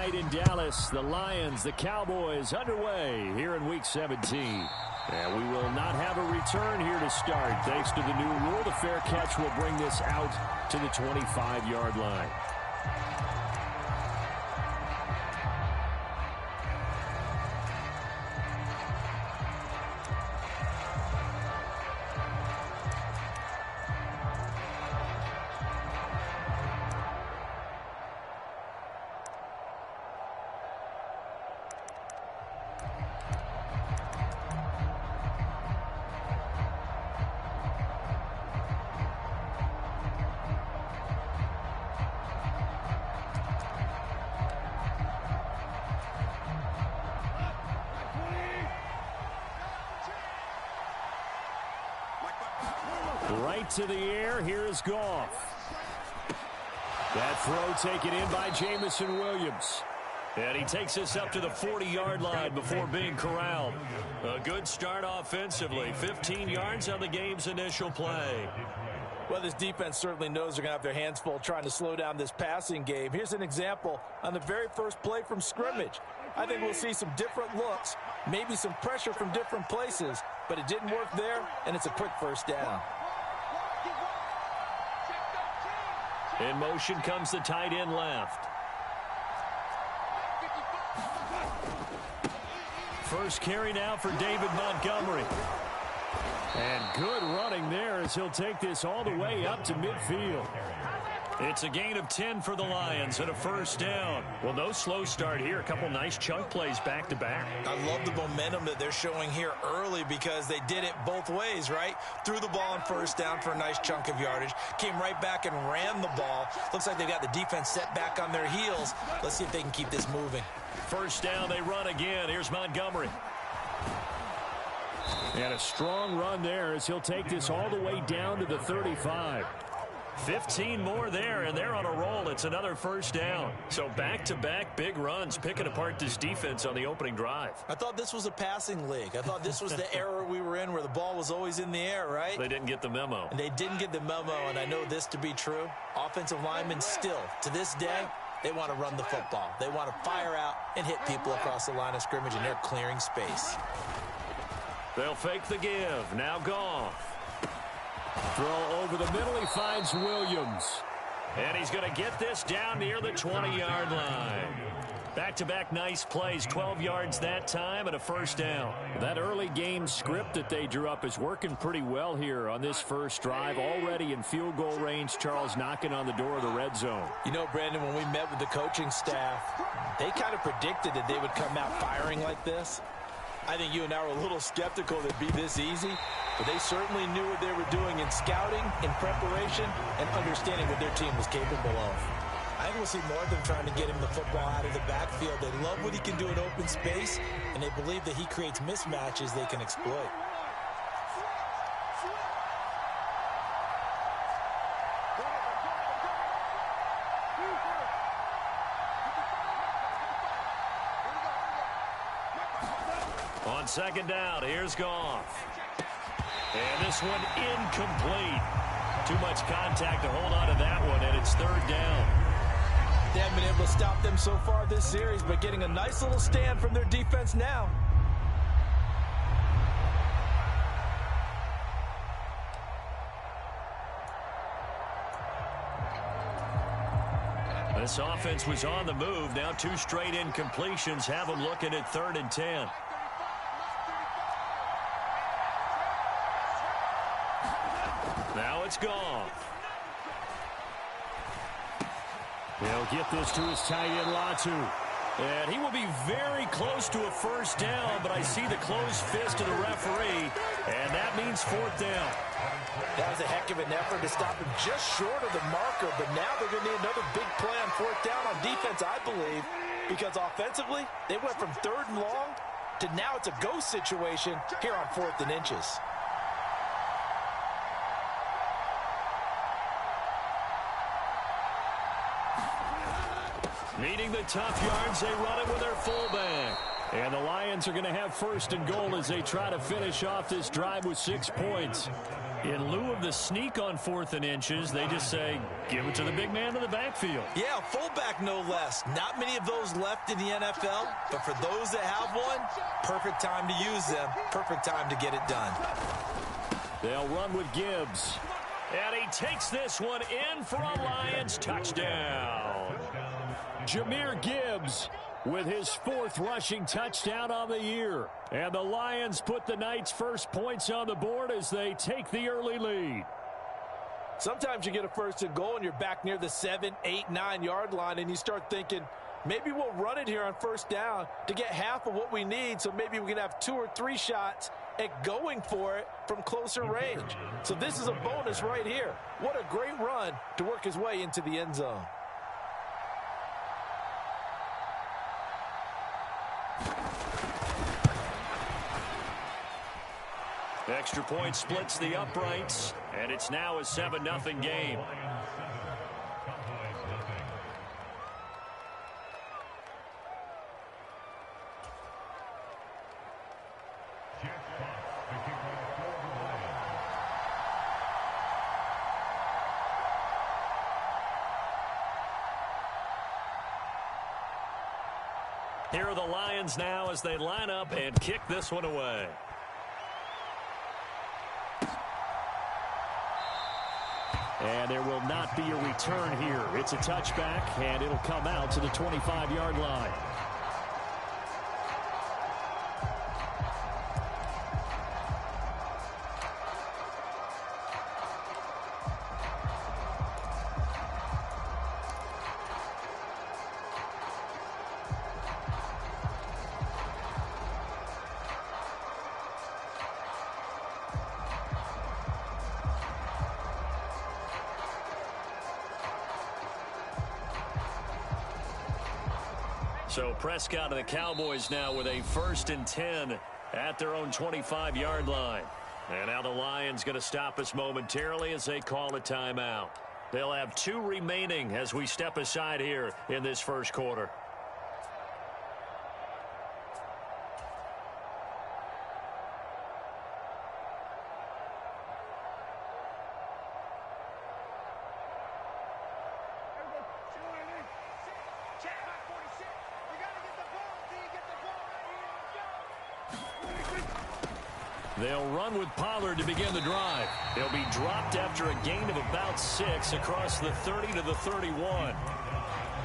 tonight in Dallas. The Lions, the Cowboys underway here in Week 17. And we will not have a return here to start. Thanks to the new rule, the fair catch will bring this out to the 25-yard line. Right to the air. Here is Goff. That throw taken in by Jamison Williams. And he takes us up to the 40-yard line before being corralled. A good start offensively. 15 yards on the game's initial play. Well, this defense certainly knows they're going to have their hands full trying to slow down this passing game. Here's an example on the very first play from scrimmage. I think we'll see some different looks, maybe some pressure from different places, but it didn't work there, and it's a quick first down. In motion comes the tight end left. First carry now for David Montgomery. And good running there as he'll take this all the way up to midfield. It's a gain of 10 for the Lions and a first down. Well, no slow start here. A couple nice chunk plays back-to-back. I love the momentum that they're showing here early because they did it both ways, right? Threw the ball on first down for a nice chunk of yardage. Came right back and ran the ball. Looks like they've got the defense set back on their heels. Let's see if they can keep this moving. First down, they run again. Here's Montgomery. And a strong run there as he'll take this all the way down to the 35. 15 more there, and they're on a roll. It's another first down. So back-to-back big runs, picking apart this defense on the opening drive. I thought this was a passing league. I thought this was the era we were in where the ball was always in the air, right? They didn't get the memo. And they didn't get the memo, and I know this to be true. Offensive linemen still, to this day, they want to run the football. They want to fire out and hit people across the line of scrimmage, and they're clearing space. They'll fake the give. Now Goff. Throw over the middle. He finds Williams. And he's going to get this down near the 20-yard line. Back-to-back nice plays. 12 yards that time and a first down. That early game script that they drew up is working pretty well here on this first drive. Already in field goal range, Charles knocking on the door of the red zone. You know, Brandon, when we met with the coaching staff, they kind of predicted that they would come out firing like this. I think you and I were a little skeptical that it'd be this easy, but they certainly knew what they were doing in scouting, in preparation, and understanding what their team was capable of. I think we'll see more of them trying to get him the football out of the backfield. They love what he can do in open space, and they believe that he creates mismatches they can exploit. On second down, here's Goff. And this one incomplete. Too much contact to hold on to that one, and it's third down. They haven't been able to stop them so far this series, but getting a nice little stand from their defense now. This offense was on the move. Now two straight incompletions have them looking at 3rd and 10. Now it's Goff. He'll get this to his tight end, Latu. And he will be very close to a first down, but I see the closed fist of the referee, and that means 4th down. That was a heck of an effort to stop him just short of the marker, but now they're going to need another big play on 4th down on defense, I believe, because offensively, they went from 3rd and long to now it's a go situation here on 4th and inches. Needing the tough yards, they run it with their fullback. And the Lions are going to have first and goal as they try to finish off this drive with 6 points. In lieu of the sneak on 4th and inches, they just say, give it to the big man in the backfield. Yeah, fullback no less. Not many of those left in the NFL, but for those that have one, perfect time to use them, perfect time to get it done. They'll run with Gibbs. And he takes this one in for a Lions touchdown. Jahmyr Gibbs with his 4th rushing touchdown on the year. And the Lions put the night's first points on the board as they take the early lead. Sometimes you get a first and goal and you're back near the 7, 8, 9 yard line and you start thinking, maybe we'll run it here on first down to get half of what we need, so maybe we can have 2 or 3 shots at going for it from closer range. So this is a bonus right here. What a great run to work his way into the end zone. Extra point splits the uprights, and it's now a 7-0 game. Here are the Lions now as they line up and kick this one away. And there will not be a return here. It's a touchback, and it'll come out to the 25-yard line. So Prescott and the Cowboys now with a 1st and 10 at their own 25-yard line. And now the Lions going to stop us momentarily as they call a timeout. They'll have 2 remaining as we step aside here in this first quarter. They'll run with Pollard to begin the drive. They'll be dropped after a gain of about 6 across the 30 to the 31.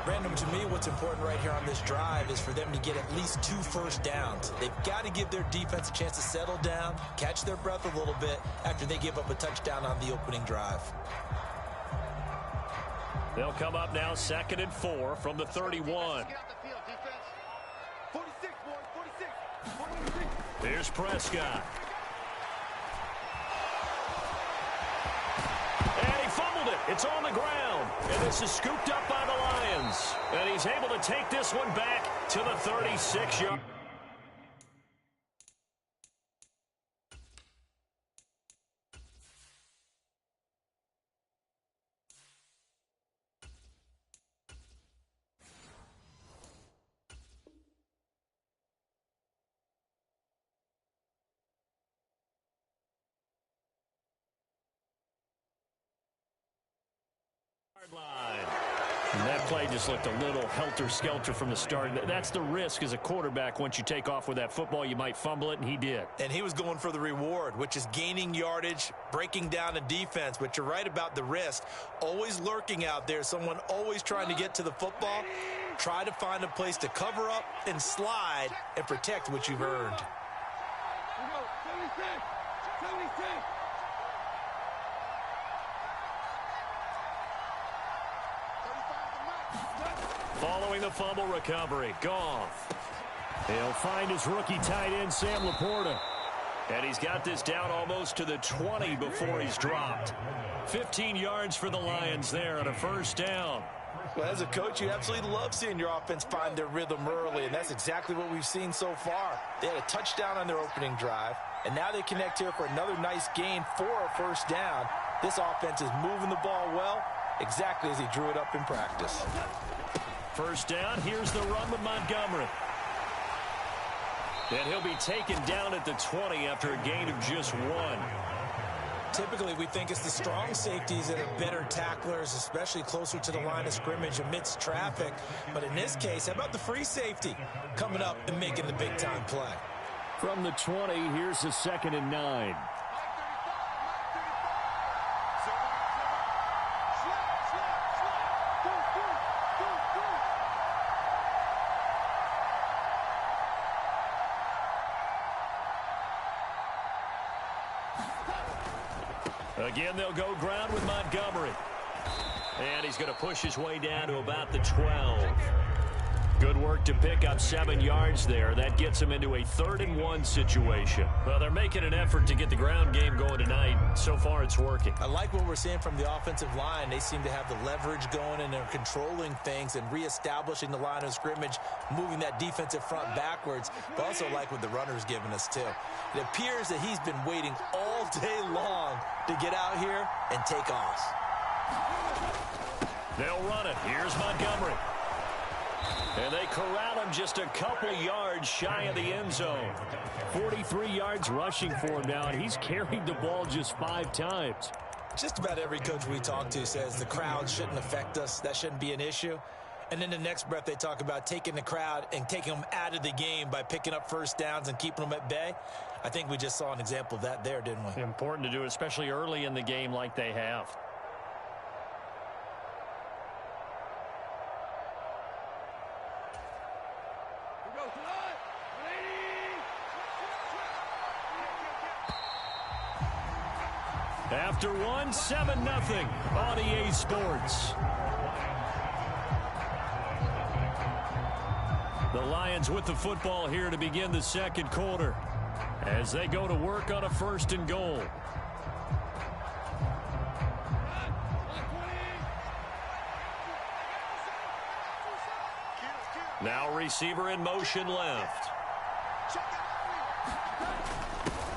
Brandon, to me, what's important right here on this drive is for them to get at least 2 first downs. They've got to give their defense a chance to settle down, catch their breath a little bit after they give up a touchdown on the opening drive. They'll come up now 2nd and 4 from the 31. Here's Prescott. It's on the ground, and this is scooped up by the Lions. And he's able to take this one back to the 36-yard. Line. And that play just looked a little helter-skelter from the start. That's the risk as a quarterback. Once you take off with that football, you might fumble it, and he did. And he was going for the reward, which is gaining yardage, breaking down a defense. But you're right about the risk. Always lurking out there, someone always trying to get to the football. Try to find a place to cover up and slide and protect what you've earned. 76. Following the fumble recovery, Goff. He'll find his rookie tight end, Sam Laporta. And he's got this down almost to the 20 before he's dropped. 15 yards for the Lions there on a first down. Well, as a coach, you absolutely love seeing your offense find their rhythm early, and that's exactly what we've seen so far. They had a touchdown on their opening drive, and now they connect here for another nice gain for a first down. This offense is moving the ball well, exactly as he drew it up in practice. First down, here's the run with Montgomery. And he'll be taken down at the 20 after a gain of just 1. Typically, we think it's the strong safeties that are better tacklers, especially closer to the line of scrimmage amidst traffic. But in this case, how about the free safety coming up and making the big-time play? From the 20, here's a 2nd and 9. Again, they'll go ground with Montgomery. And he's going to push his way down to about the 12. Good work to pick up 7 yards there. That gets him into a 3rd and 1 situation. Well, they're making an effort to get the ground game going tonight. So far, it's working. I like what we're seeing from the offensive line. They seem to have the leverage going, and they're controlling things and reestablishing the line of scrimmage, moving that defensive front backwards. But also like what the runner's giving us, too. It appears that he's been waiting all day long to get out here and take off. They'll run it. Here's Montgomery. And they corral him just a couple yards shy of the end zone. 43 yards rushing for him now, and he's carried the ball just 5 times. Just about every coach we talk to says the crowd shouldn't affect us. That shouldn't be an issue. And then the next breath they talk about taking the crowd and taking them out of the game by picking up first downs and keeping them at bay. I think we just saw an example of that there, didn't we? Important to do, especially early in the game like they have. After 1, 7-0 on EA Sports. The Lions with the football here to begin the 2nd quarter as they go to work on a 1st and goal. Now receiver in motion left.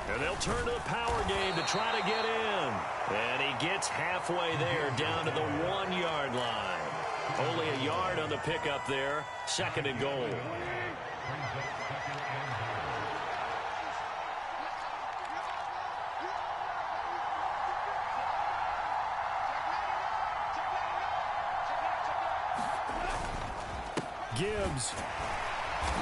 And they'll turn to the power game to try to get in. And he gets halfway there down to the 1-yard line. Only a yard on the pickup there. 2nd and goal. Gibbs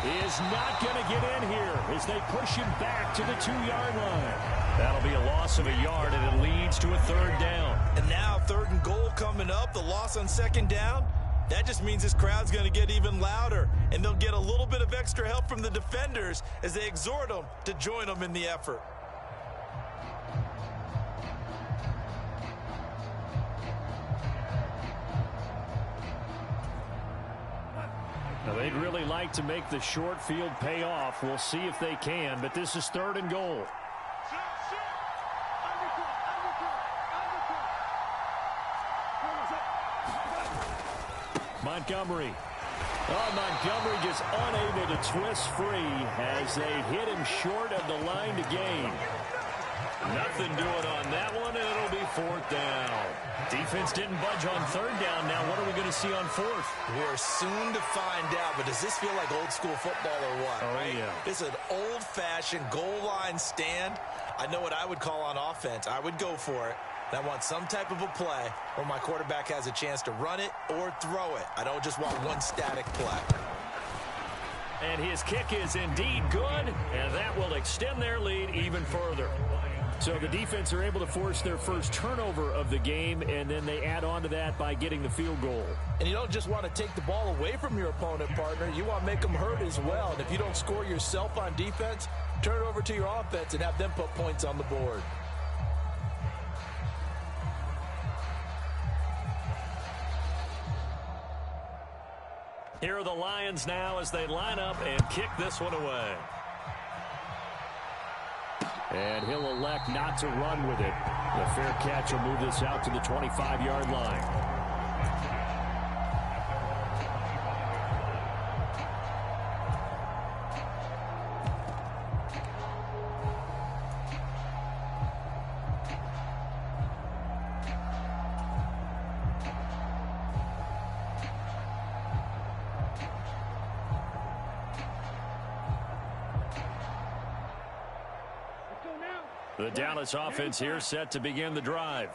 is not going to get in here as they push him back to the 2-yard line. That'll be a loss of a yard, and it leads to a 3rd down. And now 3rd and goal coming up, the loss on 2nd down. That just means this crowd's going to get even louder, and they'll get a little bit of extra help from the defenders as they exhort them to join them in the effort. Now, they'd really like to make the short field pay off. We'll see if they can, but this is 3rd and goal. Montgomery. Oh, Montgomery just unable to twist free as they hit him short of the line to gain. Nothing doing on that one, and it'll be 4th down. Defense didn't budge on 3rd down. Now what are we going to see on 4th? We're soon to find out, but does this feel like old school football or what? Oh, right? Yeah. This is an old-fashioned goal line stand. I know what I would call on offense. I would go for it. And I want some type of a play where my quarterback has a chance to run it or throw it. I don't just want one static play. And his kick is indeed good, and that will extend their lead even further. So the defense are able to force their first turnover of the game, and then they add on to that by getting the field goal. And you don't just want to take the ball away from your opponent, partner. You want to make them hurt as well. And if you don't score yourself on defense, turn it over to your offense and have them put points on the board. Here are the Lions now as they line up and kick this one away. And he'll elect not to run with it. The fair catch will move this out to the 25-yard line. The Dallas offense here set to begin the drive.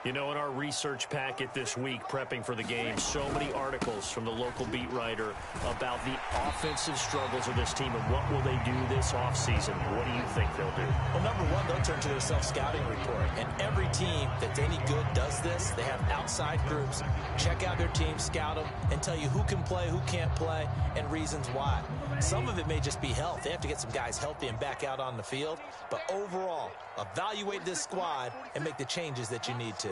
You know, in our research packet this week, prepping for the game, so many articles from the local beat writer about the offensive struggles of this team and what will they do this offseason. What do you think they'll do? Well, number one, they'll turn to their self-scouting report. And every team that's any good does this. They have outside groups, check out their team, scout them, and tell you who can play, who can't play, and reasons why. Some of it may just be health. They have to get some guys healthy and back out on the field. But overall, evaluate this squad and make the changes that you need to.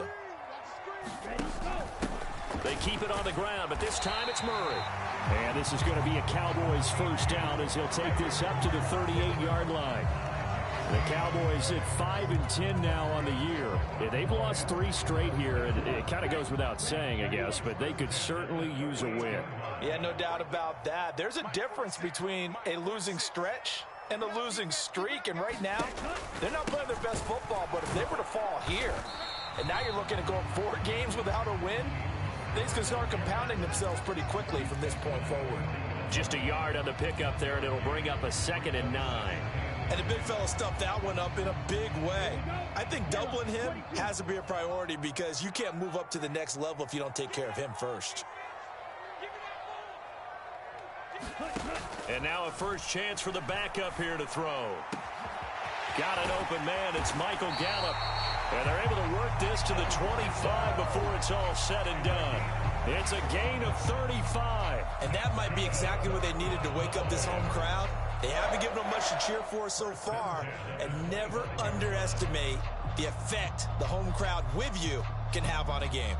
They keep it on the ground, but this time it's Murray. And this is going to be a Cowboys first down as he'll take this up to the 38-yard line. The Cowboys at 5-10 now on the year. Yeah, they've lost 3 straight here. It kind of goes without saying, I guess, but they could certainly use a win. Yeah, no doubt about that. There's a difference between a losing stretch and a losing streak, and right now, they're not playing their best football, but if they were to fall here, and now you're looking at going 4 games without a win, things can start compounding themselves pretty quickly from this point forward. Just a yard on the pickup there, and it'll bring up a 2nd and 9. And the big fella stuffed that one up in a big way. I think doubling him has to be a priority because you can't move up to the next level if you don't take care of him first. And now a first chance for the backup here to throw. Got an open man. It's Michael Gallup. And they're able to work this to the 25 before it's all said and done. It's a gain of 35. And that might be exactly what they needed to wake up this home crowd. They haven't given them much to cheer for so far. And never underestimate the effect the home crowd with you can have on a game.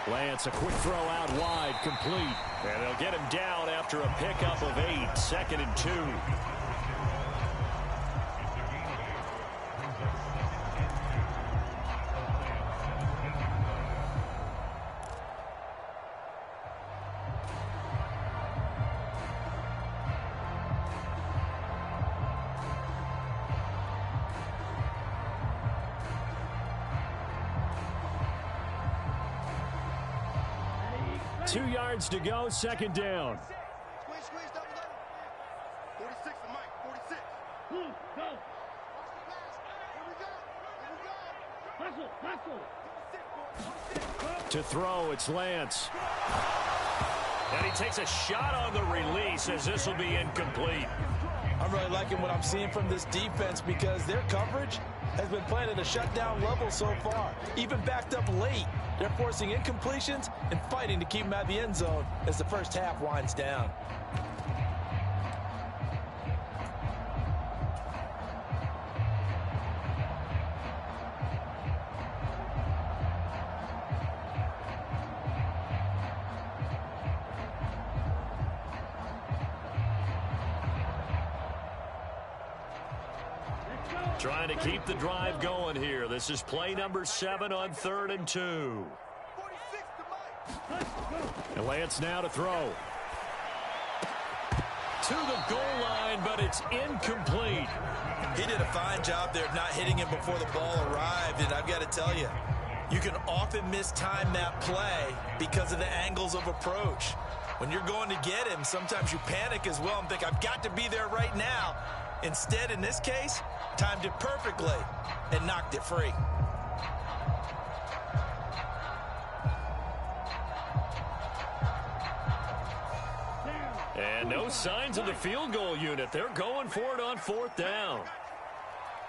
Lance, a quick throw out wide, complete. And they'll get him down after a pickup of 8, 2nd and 2. Two yards to go, 2nd down. Squeeze, double. 46 to Mike, 46. Go. Hustle. To throw, it's Lance. And he takes a shot on the release as this will be incomplete. I'm really liking what I'm seeing from this defense because their coverage has been playing at a shutdown level so far. Even backed up late, they're forcing incompletions and fighting to keep them out of the end zone as the first half winds down. Trying to keep the drive going here. This is play number 7 on 3rd and 2. And Lance now to throw. To the goal line, but it's incomplete. He did a fine job there of not hitting him before the ball arrived, and I've got to tell you, you can often mistime that play because of the angles of approach. When you're going to get him, sometimes you panic as well and think, I've got to be there right now. Instead, in this case, timed it perfectly and knocked it free. And no signs of the field goal unit. They're going for it on 4th down.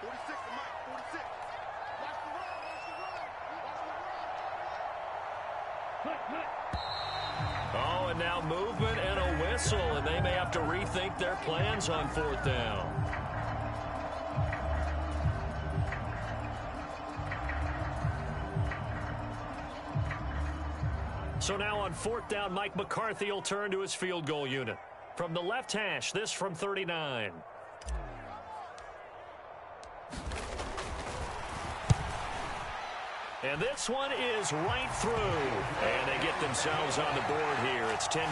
46 to Mike, 46. Oh, and now movement and a whistle, and they may have to rethink their plans on 4th down. So now on 4th down, Mike McCarthy will turn to his field goal unit. From the left hash, this from 39. And this one is right through. And they get themselves on the board here. It's 10-3.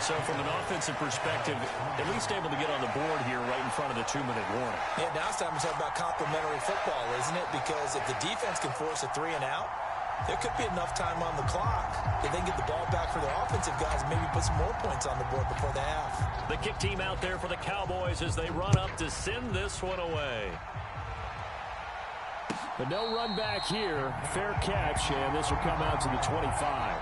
So from an offensive perspective, at least able to get on the board here right in front of the 2-minute warning. Yeah, now it's time to talk about complementary football, isn't it? Because if the defense can force a 3 and out, there could be enough time on the clock. If they can get the ball back for their offensive guys, maybe put some more points on the board before the half. The kick team out there for the Cowboys as they run up to send this one away. But no run back here. Fair catch, and this will come out to the 25.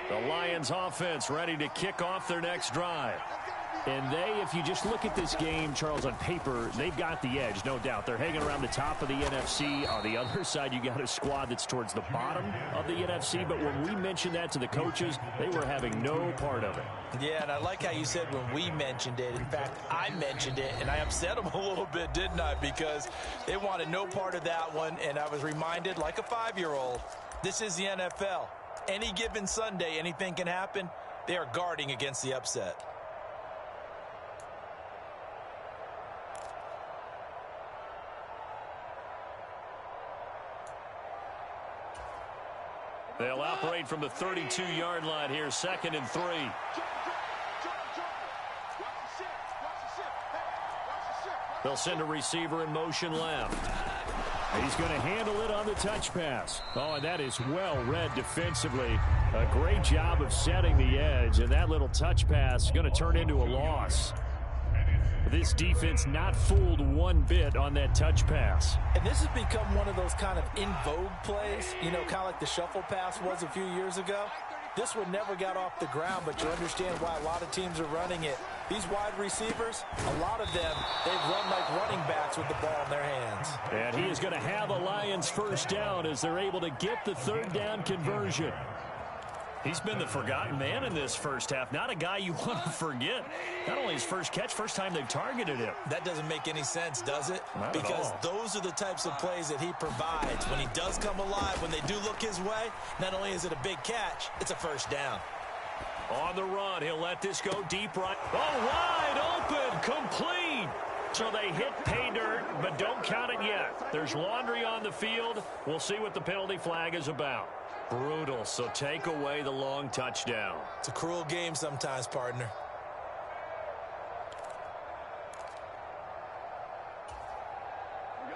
The Lions offense ready to kick off their next drive. And if you just look at this game, Charles, on paper, they've got the edge, no doubt. They're hanging around the top of the NFC. On the other side, you got a squad that's towards the bottom of the NFC. But when we mentioned that to the coaches, they were having no part of it. Yeah, and I like how you said when we mentioned it. In fact, I mentioned it, and I upset them a little bit, didn't I? Because they wanted no part of that one, and I was reminded, like a 5-year-old, this is the NFL. Any given Sunday, anything can happen. They are guarding against the upset. They'll operate from the 32-yard line here, 2nd and 3. They'll send a receiver in motion left. He's going to handle it on the touch pass. Oh, and that is well read defensively. A great job of setting the edge, and that little touch pass is going to turn into a loss. This defense not fooled one bit on that touch pass. And this has become one of those kind of in vogue plays, you know, kind of like the shuffle pass was a few years ago. This one never got off the ground, but you understand why a lot of teams are running it. These wide receivers, a lot of them, they've run like running backs with the ball in their hands. And he is going to have a Lions first down as they're able to get the 3rd down conversion. He's been the forgotten man in this first half. Not a guy you want to forget. Not only his first catch, first time they've targeted him. That doesn't make any sense, does it? Not because those are the types of plays that he provides. When he does come alive, when they do look his way, not only is it a big catch, it's a first down. On the run, he'll let this go deep right. Oh, wide open, complete. So they hit pay dirt, but don't count it yet. There's laundry on the field. We'll see what the penalty flag is about. Brutal, so take away the long touchdown. It's a cruel game sometimes, partner.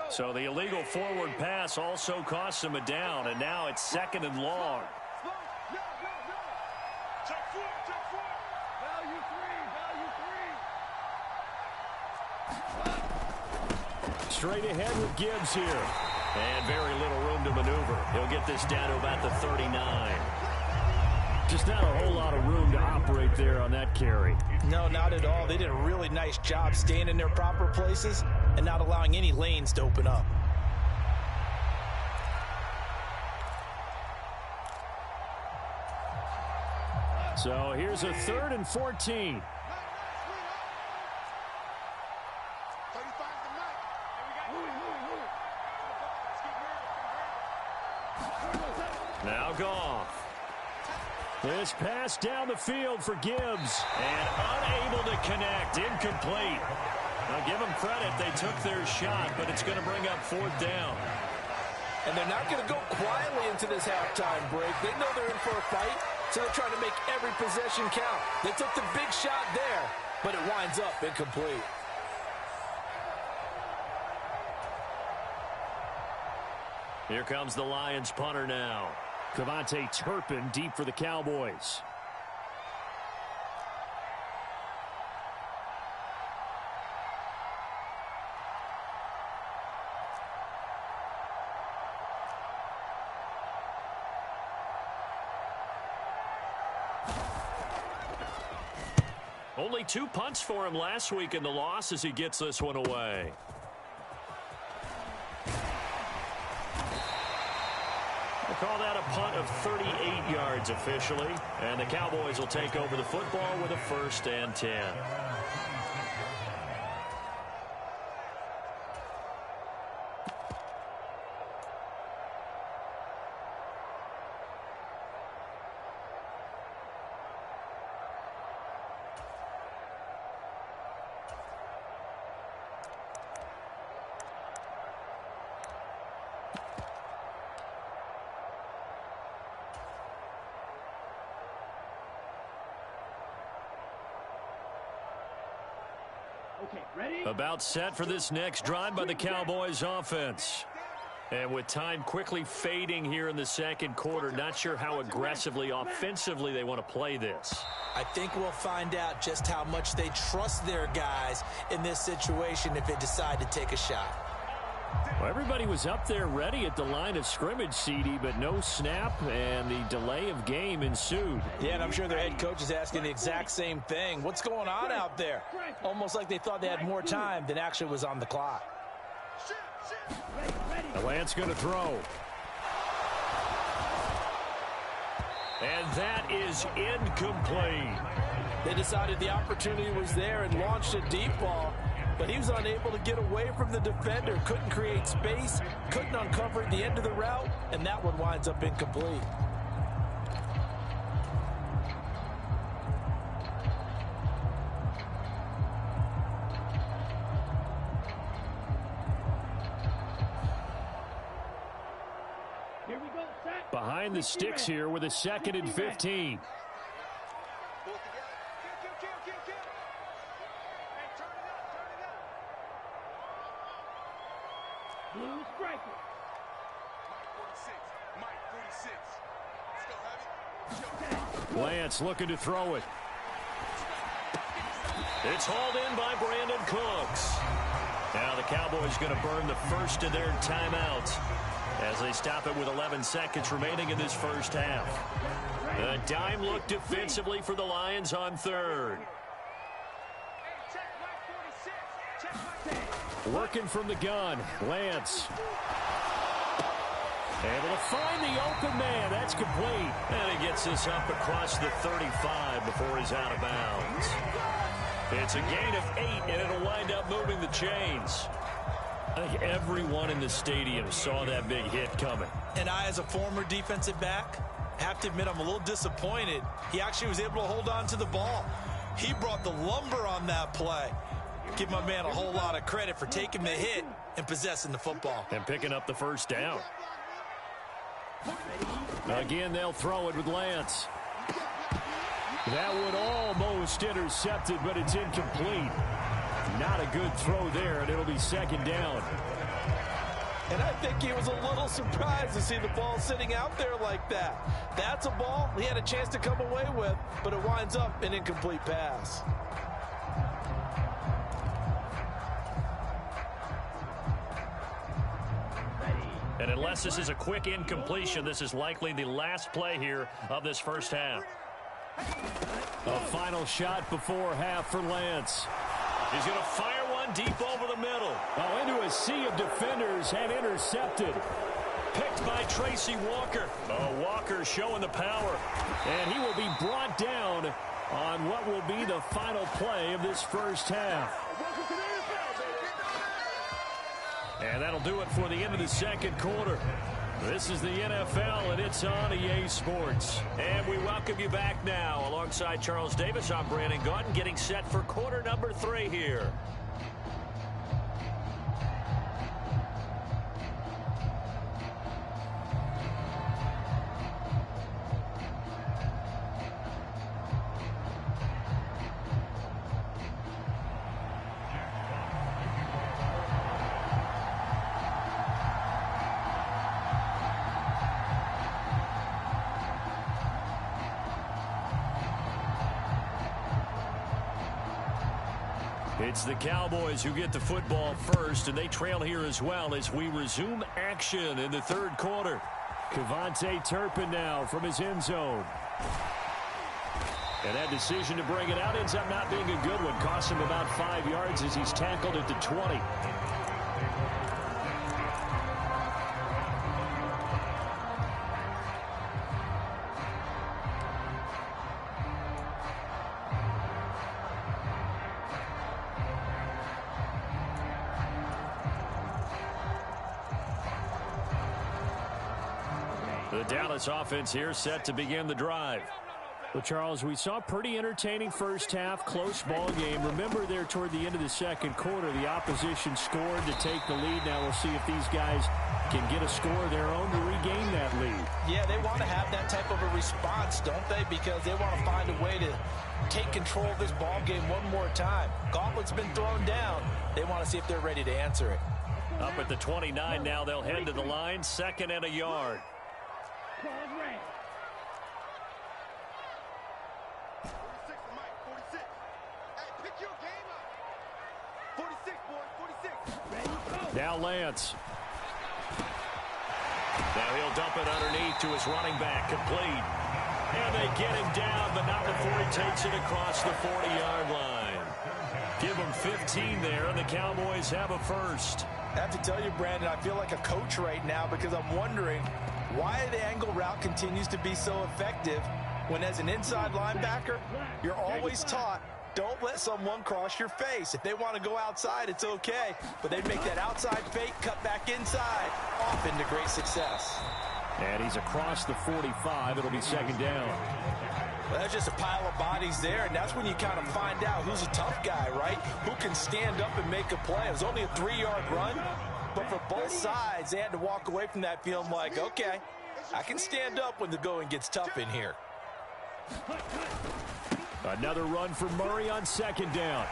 So the illegal forward pass also costs him a down, and now it's 2nd and long. Straight ahead with Gibbs here. And very little room to maneuver. He'll get this down to about the 39. Just not a whole lot of room to operate there on that carry. No, not at all. They did a really nice job staying in their proper places and not allowing any lanes to open up. So here's a 3rd and 14. Now Goff. This pass down the field for Gibbs. And unable to connect. Incomplete. Now give them credit. They took their shot, but it's going to bring up 4th down. And they're not going to go quietly into this halftime break. They know they're in for a fight, so they're trying to make every possession count. They took the big shot there, but it winds up incomplete. Here comes the Lions punter now. Cavante Turpin deep for the Cowboys. Only 2 punts for him last week in the loss as he gets this one away. Call that a punt of 38 yards officially. And the Cowboys will take over the football with a 1st and 10. About set for this next drive by the Cowboys offense. And with time quickly fading here in the second quarter, not sure how aggressively, offensively they want to play this. I think we'll find out just how much they trust their guys in this situation if they decide to take a shot. Well, everybody was up there ready at the line of scrimmage, CD, but no snap, and the delay of game ensued. Yeah, and I'm sure their head coach is asking the exact same thing. What's going on out there? Almost like they thought they had more time than actually was on the clock. Lance going to throw. And that is incomplete. They decided the opportunity was there and launched a deep ball, but he was unable to get away from the defender, couldn't create space, couldn't uncover the end of the route, and that one winds up incomplete. Behind the sticks here with a 2nd and 15. Lance looking to throw it. It's hauled in by Brandon Cooks. Now the Cowboys going to burn the first of their timeouts as they stop it with 11 seconds remaining in this first half. A dime look defensively for the Lions on 3rd. Working from the gun, Lance. Able to find the open man. That's complete. And he gets this up across the 35 before he's out of bounds. It's a gain of 8, and it'll wind up moving the chains. I think everyone in the stadium saw that big hit coming. And I, as a former defensive back, have to admit I'm a little disappointed. He actually was able to hold on to the ball. He brought the lumber on that play. Give my man a whole lot of credit for taking the hit and possessing the football. And picking up the first down. Again, they'll throw it with Lance. That one almost intercepted, but it's incomplete. Not a good throw there, and it'll be 2nd down. And I think he was a little surprised to see the ball sitting out there like that. That's a ball he had a chance to come away with, but it winds up an incomplete pass. And unless this is a quick incompletion, this is likely the last play here of this first half. A final shot before half for Lance. He's going to fire one deep over the middle. Oh, into a sea of defenders and intercepted. Picked by Tracy Walker. Oh, Walker showing the power. And he will be brought down on what will be the final play of this first half. And that'll do it for the end of the second quarter. This is the NFL, and it's on EA Sports. And we welcome you back now. Alongside Charles Davis, I'm Brandon Gaudin, getting set for quarter number 3 here. It's the Cowboys who get the football first, and they trail here as well as we resume action in the third quarter. Kevontae Turpin now from his end zone. And that decision to bring it out ends up not being a good one. Costs him about 5 yards as he's tackled at the 20. The Dallas offense here set to begin the drive. Well, Charles, we saw a pretty entertaining first half, close ball game. Remember there toward the end of the second quarter, the opposition scored to take the lead. Now we'll see if these guys can get a score of their own to regain that lead. Yeah, they want to have that type of a response, don't they? Because they want to find a way to take control of this ball game one more time. Gauntlet's been thrown down. They want to see if they're ready to answer it. Up at the 29 now, they'll head to the line, 2nd and a yard. 46 for Mike, 46. Hey, pick your game up. 46, boys, 46. Now Lance. Now he'll dump it underneath to his running back, complete. And they get him down, but not before he takes it across the 40-yard line. Give him 15 there, and the Cowboys have a first. I have to tell you, Brandon, I feel like a coach right now because I'm wondering why the angle route continues to be so effective when as an inside linebacker, you're always taught, don't let someone cross your face. If they want to go outside, it's okay. But they make that outside fake, cut back inside, off into great success. And he's across the 45. It'll be 2nd down. Well, that's just a pile of bodies there, and that's when you kind of find out who's a tough guy, right? Who can stand up and make a play. It was only a 3-yard run, but for both sides, they had to walk away from that feeling like, okay, I can stand up when the going gets tough in here. Another run for Murray on 2nd down.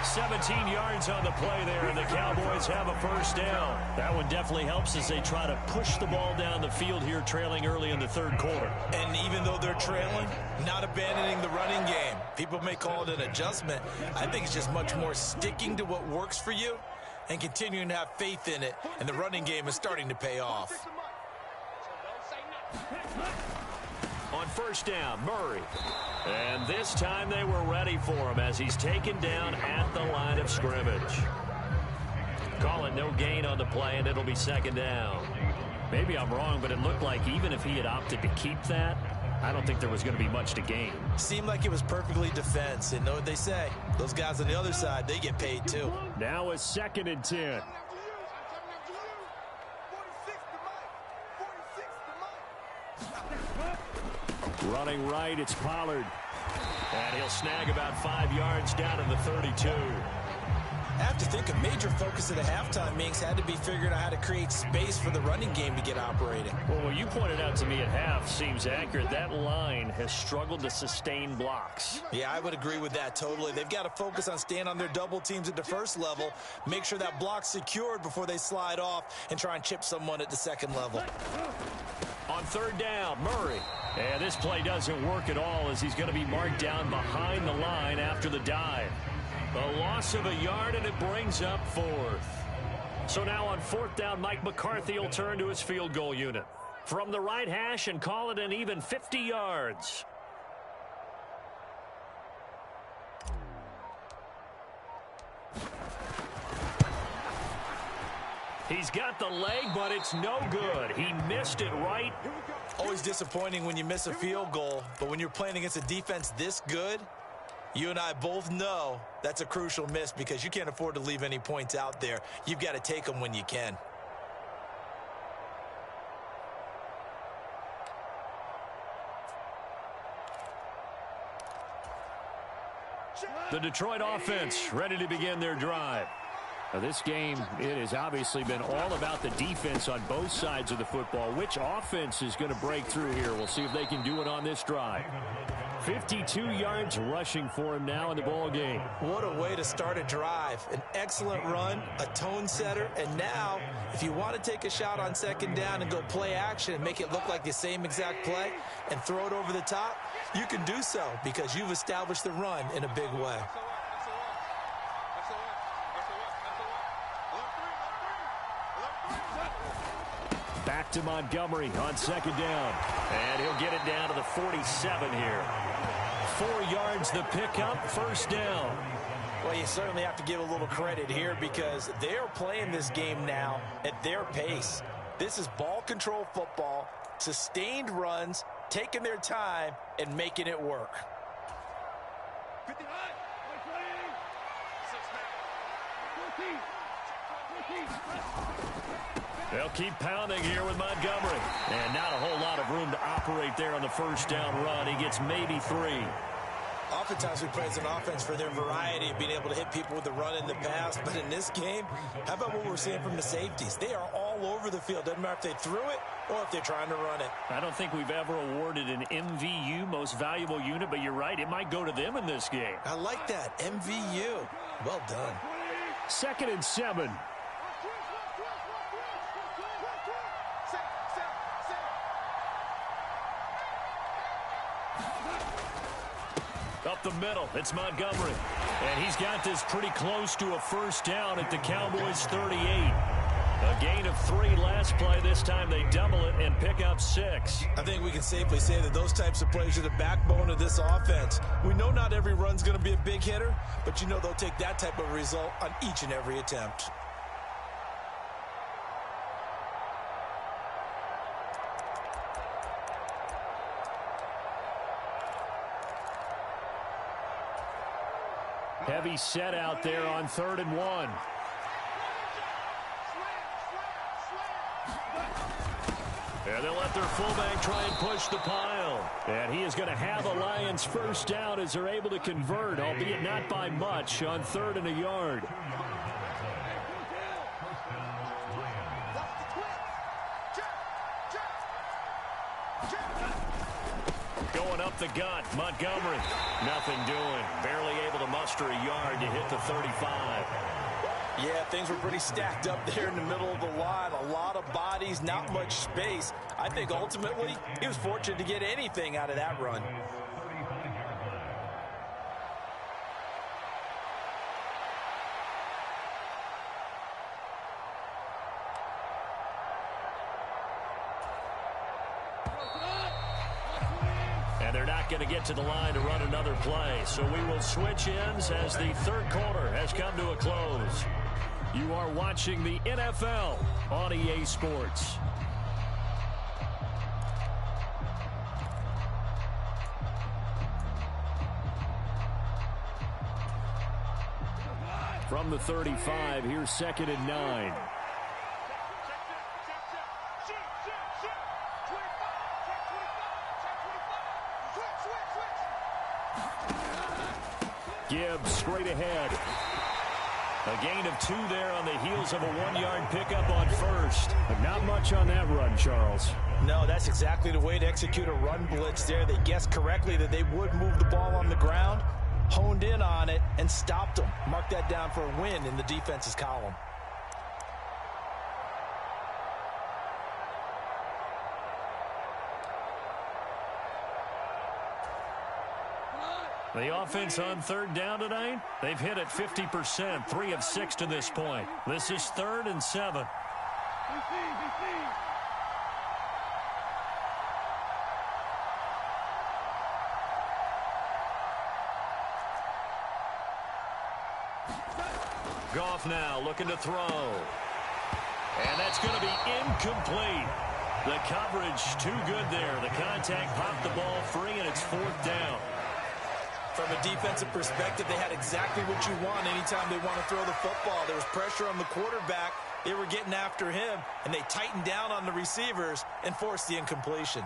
17 yards on the play there, and the Cowboys have a first down. That one definitely helps as they try to push the ball down the field here, trailing early in the 3rd quarter. And even though they're trailing, not abandoning the running game. People may call it an adjustment. I think it's just much more sticking to what works for you and continuing to have faith in it, and the running game is starting to pay off. On first down, Murray. And this time they were ready for him as he's taken down at the line of scrimmage. Call it no gain on the play, and it'll be 2nd down. Maybe I'm wrong, but it looked like even if he had opted to keep that, I don't think there was going to be much to gain. Seemed like it was perfectly defense, and know what they say. Those guys on the other side, they get paid too. Now it's 2nd and 10. Running right, it's Pollard. And he'll snag about 5 yards down in the 32. I have to think a major focus of the halftime meetings had to be figuring out how to create space for the running game to get operating. Well, what you pointed out to me at half seems accurate. That line has struggled to sustain blocks. Yeah, I would agree with that totally. They've got to focus on staying on their double teams at the first level, make sure that block's secured before they slide off and try and chip someone at the 2nd level. On 3rd down, Murray. And this play doesn't work at all as he's going to be marked down behind the line after the dive. A loss of a yard, and it brings up 4th. So now on 4th down, Mike McCarthy will turn to his field goal unit from the right hash and call it an even 50 yards. He's got the leg, but it's no good. He missed it right. Always disappointing when you miss a field goal, but when you're playing against a defense this good, you and I both know that's a crucial miss because you can't afford to leave any points out there. You've got to take them when you can. The Detroit offense ready to begin their drive. Now this game, it has obviously been all about the defense on both sides of the football. Which offense is going to break through here? We'll see if they can do it on this drive. 52 yards rushing for him now in the ball game. What a way to start a drive. An excellent run, a tone setter, and now if you want to take a shot on 2nd down and go play action and make it look like the same exact play and throw it over the top, you can do so because you've established the run in a big way. Back to Montgomery on 2nd down. And he'll get it down to the 47 here. 4 yards the pickup, 1st down. Well, you certainly have to give a little credit here because they're playing this game now at their pace. This is ball control football, sustained runs, taking their time, and making it work. 59. 14. They'll keep pounding here with Montgomery. And not a whole lot of room to operate there on the first down run. He gets maybe 3. Oftentimes we praise an offense for their variety of being able to hit people with the run in the pass. But in this game, how about what we're seeing from the safeties? They are all over the field. Doesn't matter if they threw it or if they're trying to run it. I don't think we've ever awarded an MVU, most valuable unit, but you're right. It might go to them in this game. I like that. MVU. Well done. 2nd and 7. Up the middle, it's Montgomery. And he's got this pretty close to a first down at the Cowboys' 38. A gain of 3 last play. This time they double it and pick up 6. I think we can safely say that those types of plays are the backbone of this offense. We know not every run's going to be a big hitter, but you know they'll take that type of result on each and every attempt. Heavy set out there on 3rd and 1. And they'll let their fullback try and push the pile. And he is going to have a Lions first down as they're able to convert, albeit not by much, on 3rd and a yard. Going up the gut, Montgomery. Nothing doing. Barely able to muster a yard to hit the 35. Yeah, things were pretty stacked up there in the middle of the line. A lot of bodies, not much space. I think ultimately he was fortunate to get anything out of that run. And they're not going to get to the line to run another play. So we will switch ends as the 3rd quarter has come to a close. You are watching the NFL on EA Sports. From the 35, here's 2nd and 9. Gibbs straight ahead. A gain of 2 there on the heels of a 1-yard pickup on 1st. But not much on that run, Charles. No, that's exactly the way to execute a run blitz there. They guessed correctly that they would move the ball on the ground, honed in on it, and stopped them. Mark that down for a win in the defense's column. The offense on 3rd down tonight, they've hit it 50%, 3 of 6 to this point. This is 3rd and 7. Goff now looking to throw. And that's going to be incomplete. The coverage too good there. The contact popped the ball free, and it's 4th down. From a defensive perspective, they had exactly what you want anytime they want to throw the football. There was pressure on the quarterback. They were getting after him, and they tightened down on the receivers and forced the incompletion.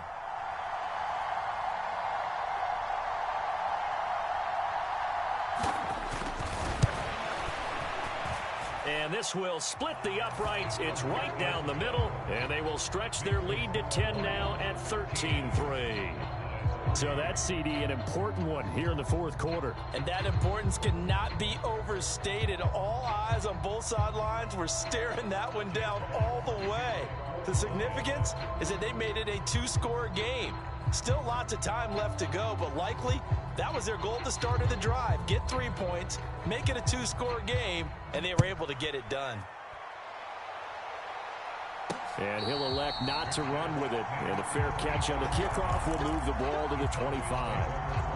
And this will split the uprights. It's right down the middle, and they will stretch their lead to 10 now at 13-3. So that CD, an important one here in the 4th quarter. And that importance cannot be overstated. All eyes on both sidelines were staring that one down all the way. The significance is that they made it a 2-score game. Still lots of time left to go, but likely that was their goal at the start of the drive. Get 3 points, make it a 2-score game, and they were able to get it done. And he'll elect not to run with it. And the fair catch on the kickoff will move the ball to the 25.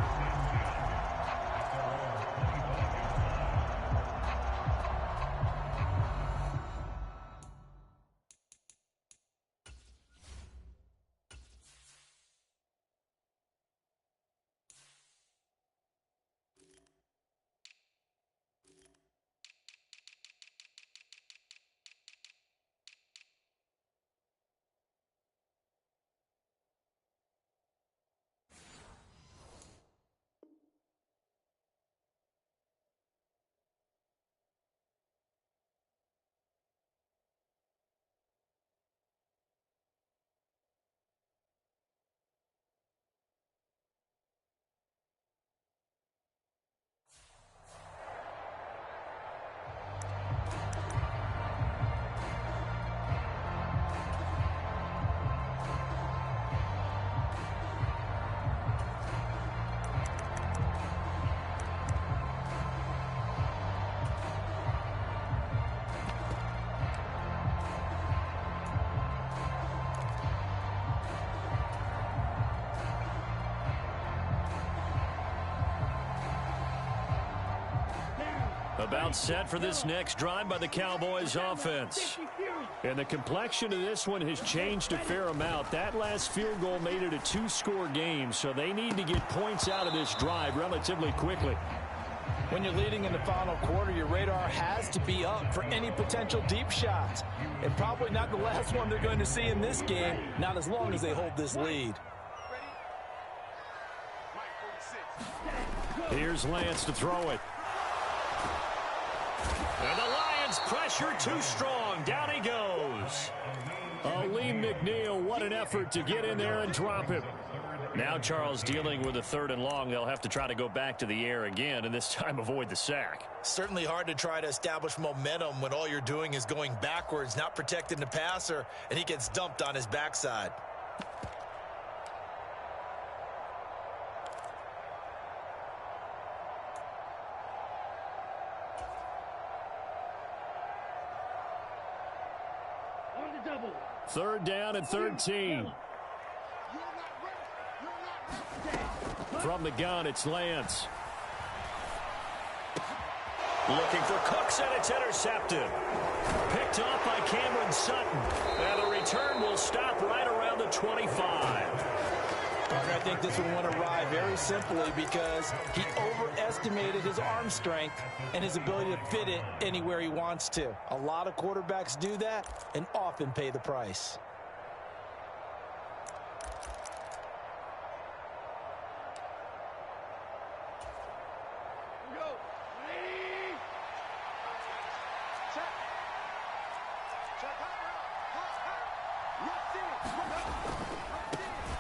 About set for this next drive by the Cowboys offense. And the complexion of this one has changed a fair amount. That last field goal made it a 2-score game, so they need to get points out of this drive relatively quickly. When you're leading in the final quarter, your radar has to be up for any potential deep shots. And probably not the last one they're going to see in this game, not as long as they hold this lead. Here's Lance to throw it. And the Lions pressure too strong. Down he goes. Lee McNeil, what an effort to get in there and drop him. Now Charles dealing with a 3rd and long. They'll have to try to go back to the air again, and this time avoid the sack. Certainly hard to try to establish momentum when all you're doing is going backwards, not protecting the passer, and he gets dumped on his backside. Third down and 13. From the gun, it's Lance. Looking for Cooks, and it's intercepted. Picked off by Cameron Sutton. And the return will stop right around the 25. I think this one went awry very simply because he overestimated his arm strength and his ability to fit it anywhere he wants to. A lot of quarterbacks do that and often pay the price.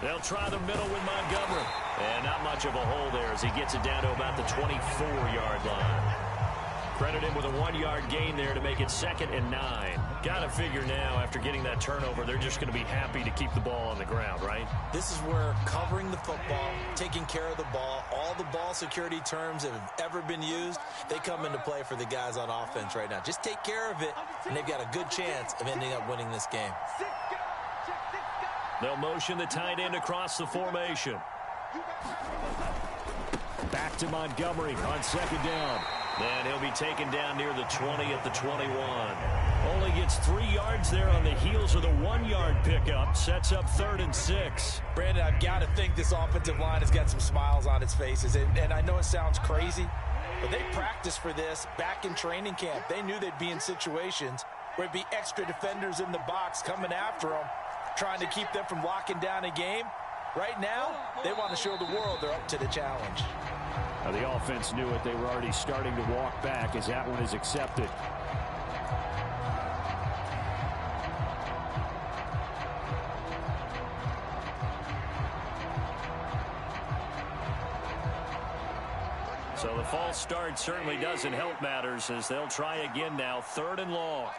They'll try the middle with Montgomery. And not much of a hole there as he gets it down to about the 24-yard line. Credit him with a 1-yard gain there to make it 2nd and 9. Got to figure now, after getting that turnover, they're just going to be happy to keep the ball on the ground, right? This is where covering the football, taking care of the ball, all the ball security terms that have ever been used, they come into play for the guys on offense right now. Just take care of it, and they've got a good chance of ending up winning this game. They'll motion the tight end across the formation. Back to Montgomery on 2nd down. And he'll be taken down near the 20 at the 21. Only gets 3 yards there on the heels of the 1-yard pickup. Sets up 3rd and 6. Brandon, I've got to think this offensive line has got some smiles on its faces. And I know it sounds crazy, but they practiced for this back in training camp. They knew they'd be in situations where it'd be extra defenders in the box coming after them, trying to keep them from locking down a game. Right now, they want to show the world they're up to the challenge. Now, the offense knew it. They were already starting to walk back as that one is accepted. So the false start certainly doesn't help matters as they'll try again now. 3rd and long.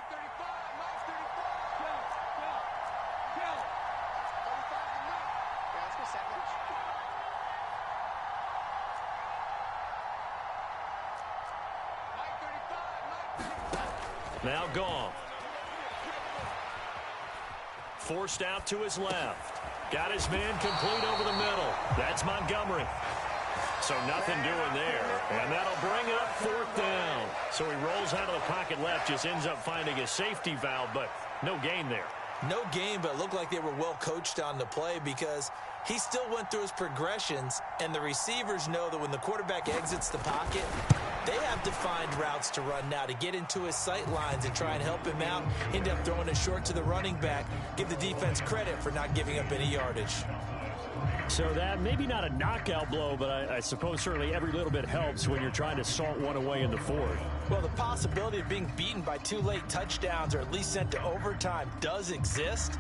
Now gone. Forced out to his left. Got his man complete over the middle. That's Montgomery. So nothing doing there. And that'll bring up 4th down. So he rolls out of the pocket left, just ends up finding a safety valve, but no gain there. No gain, but it looked like they were well coached on the play because he still went through his progressions, and the receivers know that when the quarterback exits the pocket, they have to find routes to run now to get into his sight lines and try and help him out. End up throwing it short to the running back. Give the defense credit for not giving up any yardage. So that, maybe not a knockout blow, but I suppose certainly every little bit helps when you're trying to salt one away in the 4th. Well, the possibility of being beaten by 2 late touchdowns or at least sent to overtime does exist.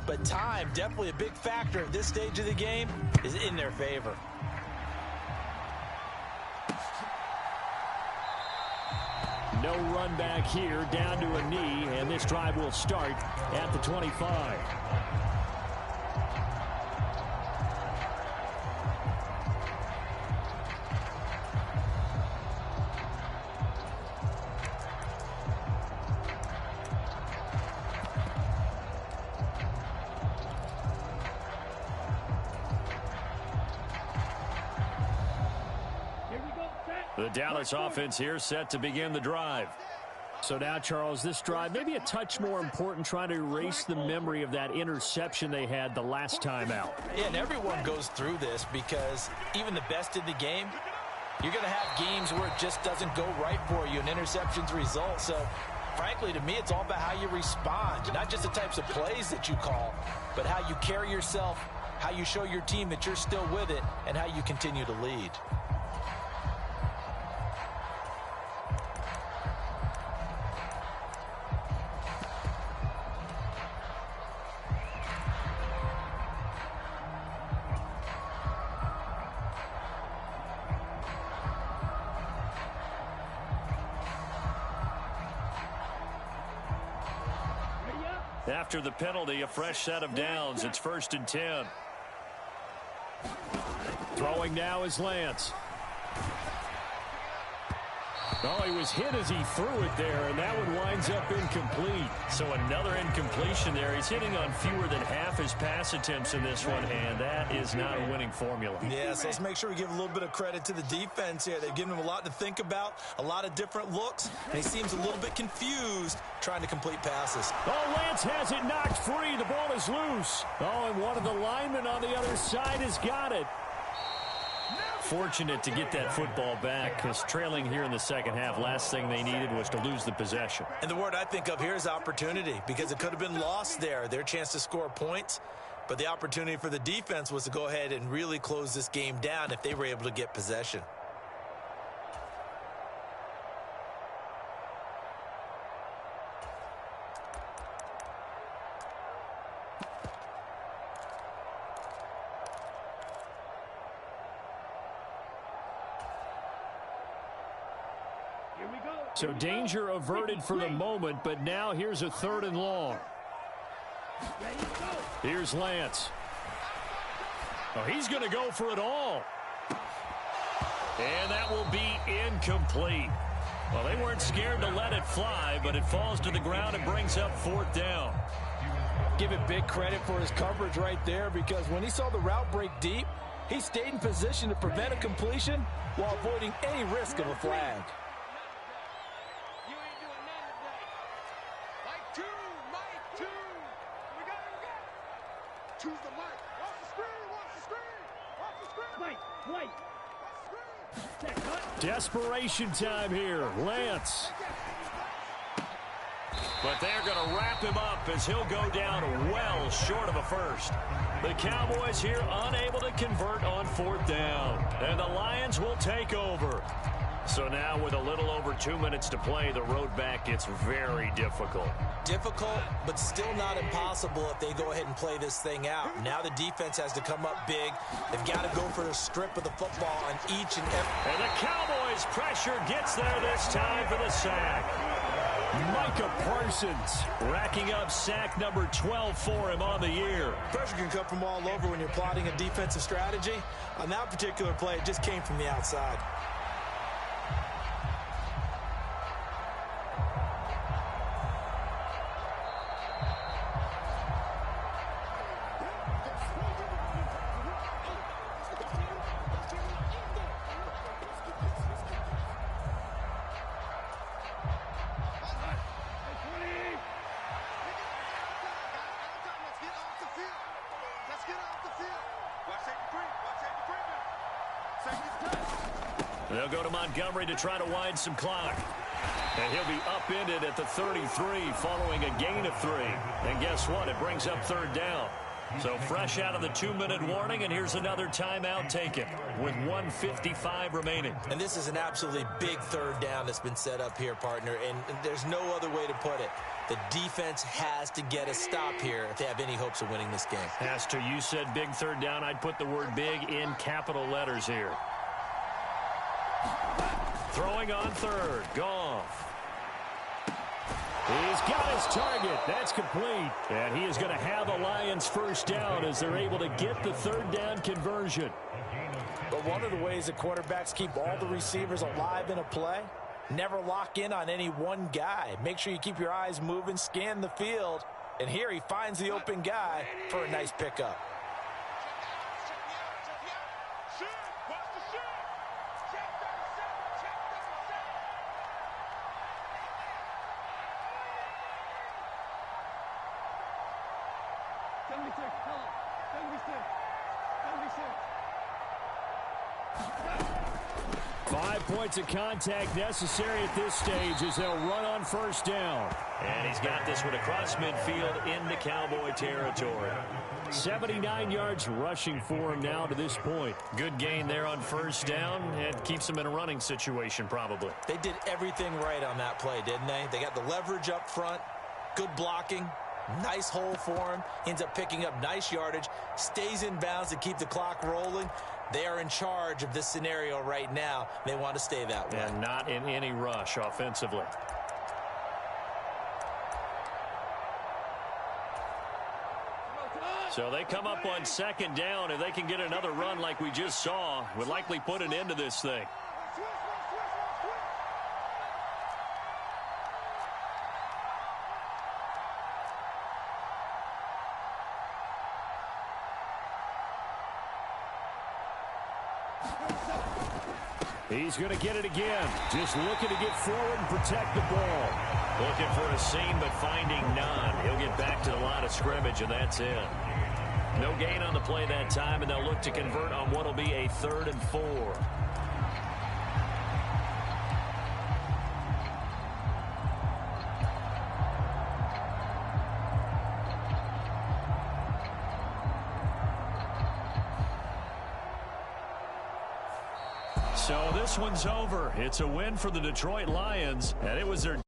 But time, definitely a big factor at this stage of the game, is in their favor. No run back here, down to a knee, and this drive will start at the 25. The Dallas offense here set to begin the drive. So now, Charles, this drive maybe a touch more important, trying to erase the memory of that interception they had the last time out. Yeah, and everyone goes through this because even the best in the game, you're going to have games where it just doesn't go right for you, and interceptions result. So, frankly, to me, it's all about how you respond, not just the types of plays that you call, but how you carry yourself, how you show your team that you're still with it, and how you continue to lead. After the penalty, a fresh set of downs. It's 1st and 10. Throwing now is Lance. Oh, he was hit as he threw it there, and that one winds up incomplete. So another incompletion there. He's hitting on fewer than half his pass attempts in this one, and that is not a winning formula. Yeah, so let's make sure we give a little bit of credit to the defense here. They've given him a lot to think about, a lot of different looks, and he seems a little bit confused trying to complete passes. Oh, Lance has it knocked free. The ball is loose. Oh, and one of the linemen on the other side has got it. Fortunate to get that football back, because trailing here in the second half, last thing they needed was to lose the possession. And the word I think of here is opportunity, because it could have been lost there, their chance to score points. But the opportunity for the defense was to go ahead and really close this game down if they were able to get possession. So danger averted for the moment, but now here's a 3rd and long. Here's Lance. Oh, he's going to go for it all. And that will be incomplete. Well, they weren't scared to let it fly, but it falls to the ground and brings up 4th down. Give it big credit for his coverage right there, because when he saw the route break deep, he stayed in position to prevent a completion while avoiding any risk of a flag. Desperation time here. Lance. But they're going to wrap him up as he'll go down well short of a first. The Cowboys here unable to convert on 4th down. And the Lions will take over. So now with a little over 2 minutes to play, the road back gets very difficult. Difficult, but still not impossible if they go ahead and play this thing out. Now the defense has to come up big. They've got to go for the strip of the football on each and every. And the Cowboys' pressure gets there this time for the sack. Micah Parsons racking up sack number 12 for him on the year. Pressure can come from all over when you're plotting a defensive strategy. On that particular play, it just came from the outside. They'll go to Montgomery to try to wind some clock. And he'll be upended at the 33 following a gain of 3. And guess what? It brings up 3rd down. So fresh out of the 2-minute warning, and here's another timeout taken with 1:55 remaining. And this is an absolutely big 3rd down that's been set up here, partner, and there's no other way to put it. The defense has to get a stop here if they have any hopes of winning this game. As to you said big 3rd down, I'd put the word big in capital letters here. Throwing on 3rd, Goff. He's got his target. That's complete. And he is going to have a Lions 1st down as they're able to get the 3rd down conversion. But one of the ways that quarterbacks keep all the receivers alive in a play, never lock in on any one guy. Make sure you keep your eyes moving, scan the field. And here he finds the open guy for a nice pickup. points of contact necessary at this stage as they'll run on first down. And he's got this one across midfield into Cowboy territory. 79 yards rushing for him now to this point. Good gain there on first down, and keeps him in a running situation probably. They did everything right on that play, didn't they? They got the leverage up front, good blocking, nice hole for him, ends up picking up nice yardage, stays in bounds to keep the clock rolling. They are in charge of this scenario right now. They want to stay that way. And not in any rush offensively. So they come up on second down. If they can get another run like we just saw, would likely put an end to this thing. He's going to get it again. Just looking to get forward and protect the ball. Looking for a seam, but finding none. He'll get back to the line of scrimmage, and that's it. No gain on the play that time, and they'll look to convert on what will be a 3rd and 4. So this one's over. It's a win for the Detroit Lions, and it was their